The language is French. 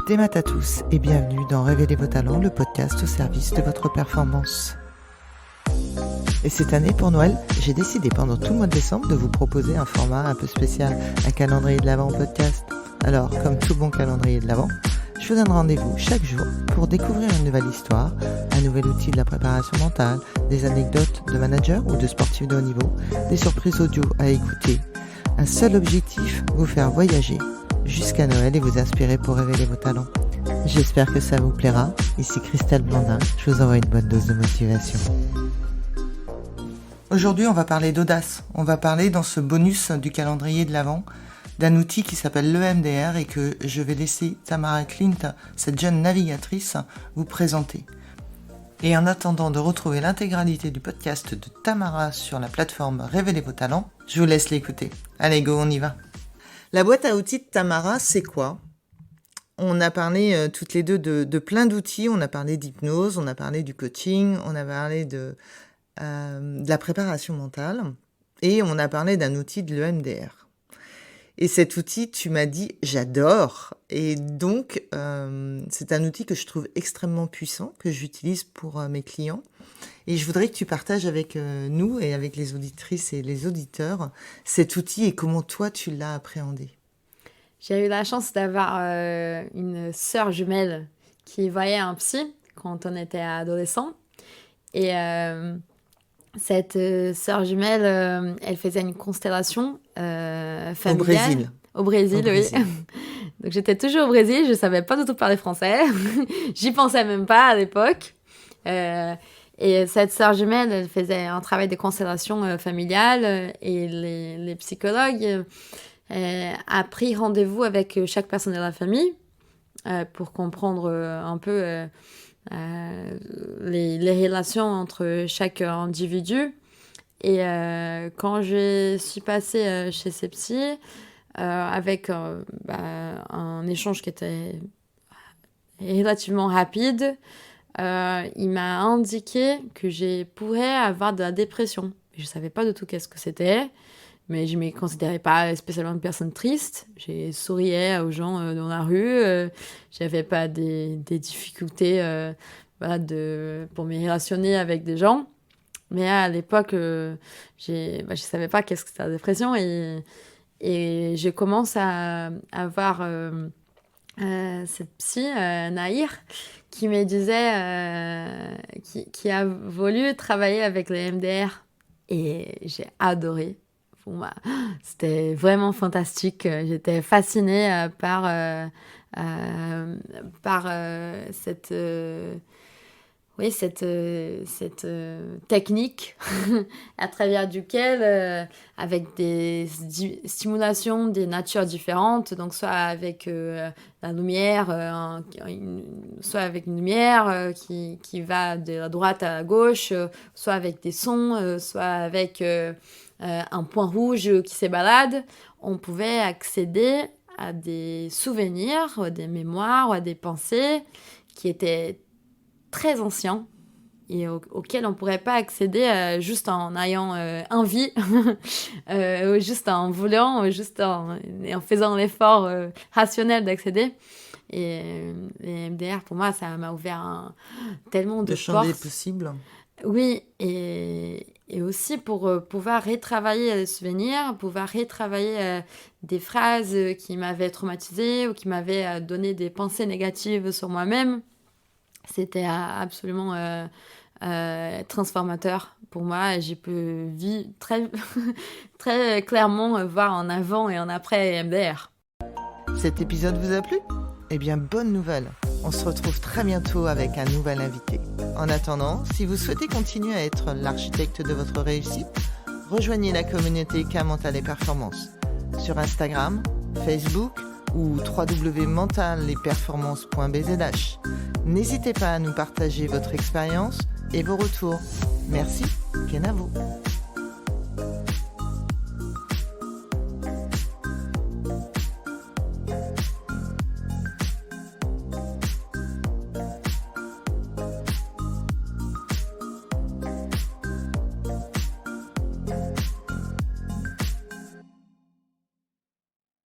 Des maths à tous et bienvenue dans Révéler vos talents, le podcast au service de votre performance. Et cette année, pour Noël, j'ai décidé pendant tout le mois de décembre de vous proposer un format un peu spécial, un calendrier de l'Avent podcast. Alors, comme tout bon calendrier de l'Avent, je vous donne rendez-vous chaque jour pour découvrir une nouvelle histoire, un nouvel outil de la préparation mentale, des anecdotes de managers ou de sportifs de haut niveau, des surprises audio à écouter. Un seul objectif, vous faire voyager jusqu'à Noël et vous inspirer pour révéler vos talents. J'espère que ça vous plaira. Ici Christelle Blandin, je vous envoie une bonne dose de motivation. Aujourd'hui, on va parler d'audace. On va parler dans ce bonus du calendrier de l'Avent d'un outil qui s'appelle l'EMDR et que je vais laisser Tamara Klint, cette jeune navigatrice, vous présenter. Et en attendant de retrouver l'intégralité du podcast de Tamara sur la plateforme Révéler vos talents, je vous laisse l'écouter. Allez, go, on y va. La boîte à outils de Tamara, c'est quoi ? On a parlé toutes les deux de plein d'outils. On a parlé d'hypnose, on a parlé du coaching, on a parlé de la préparation mentale et on a parlé d'un outil de l'EMDR. Et cet outil, tu m'as dit, j'adore. Et donc, c'est un outil que je trouve extrêmement puissant, que j'utilise pour mes clients. Et je voudrais que tu partages avec nous et avec les auditrices et les auditeurs cet outil et comment toi, tu l'as appréhendé. J'ai eu la chance d'avoir une sœur jumelle qui voyait un psy quand on était adolescent. Et cette sœur jumelle, elle faisait une constellation familiale. Au Brésil, oui. Donc j'étais toujours au Brésil, je ne savais pas du tout parler français. J'y pensais même pas à l'époque. Et cette sœur jumelle, elle faisait un travail de constellation familiale et les psychologues a pris rendez-vous avec chaque personne de la famille pour comprendre un peu les relations entre chaque individu. Et quand je suis passée chez ces psys, avec un échange qui était relativement rapide, il m'a indiqué que je pourrais avoir de la dépression. Je ne savais pas du tout qu'est-ce que c'était, mais je ne me considérais pas spécialement une personne triste. Je souriais aux gens dans la rue. Je n'avais pas des difficultés pour me relationner avec des gens. Mais à l'époque, je ne savais pas qu'est-ce que c'était la dépression. Et je commence à avoir cette psy, Nahir, qui me disait qui a voulu travailler avec les MDR. Et j'ai adoré. Pour moi, c'était vraiment fantastique. J'étais fascinée par cette technique à travers duquel, avec des stimulations des natures différentes, donc soit avec la lumière, soit avec une lumière qui va de la droite à la gauche, soit avec des sons, soit avec un point rouge qui se balade, on pouvait accéder à des souvenirs, des mémoires, à des pensées qui étaient très anciens et auxquels on ne pourrait pas accéder juste en ayant envie, ou juste en voulant, ou juste en faisant l'effort rationnel d'accéder. Et les MDR, pour moi, ça m'a ouvert tellement de champ des portes. possibles. Oui, et aussi pour pouvoir retravailler les souvenirs, pouvoir retravailler des phrases qui m'avaient traumatisée ou qui m'avaient donné des pensées négatives sur moi-même. C'était absolument transformateur pour moi. J'ai pu très, très clairement voir en avant et en après MDR. Cet épisode vous a plu ? Eh bien, bonne nouvelle. On se retrouve très bientôt avec un nouvel invité. En attendant, si vous souhaitez continuer à être l'architecte de votre réussite, rejoignez la communauté K Mental et Performance sur Instagram, Facebook ou www.mentalesperformances.bzh. N'hésitez pas à nous partager votre expérience et vos retours. Merci, Kenavo.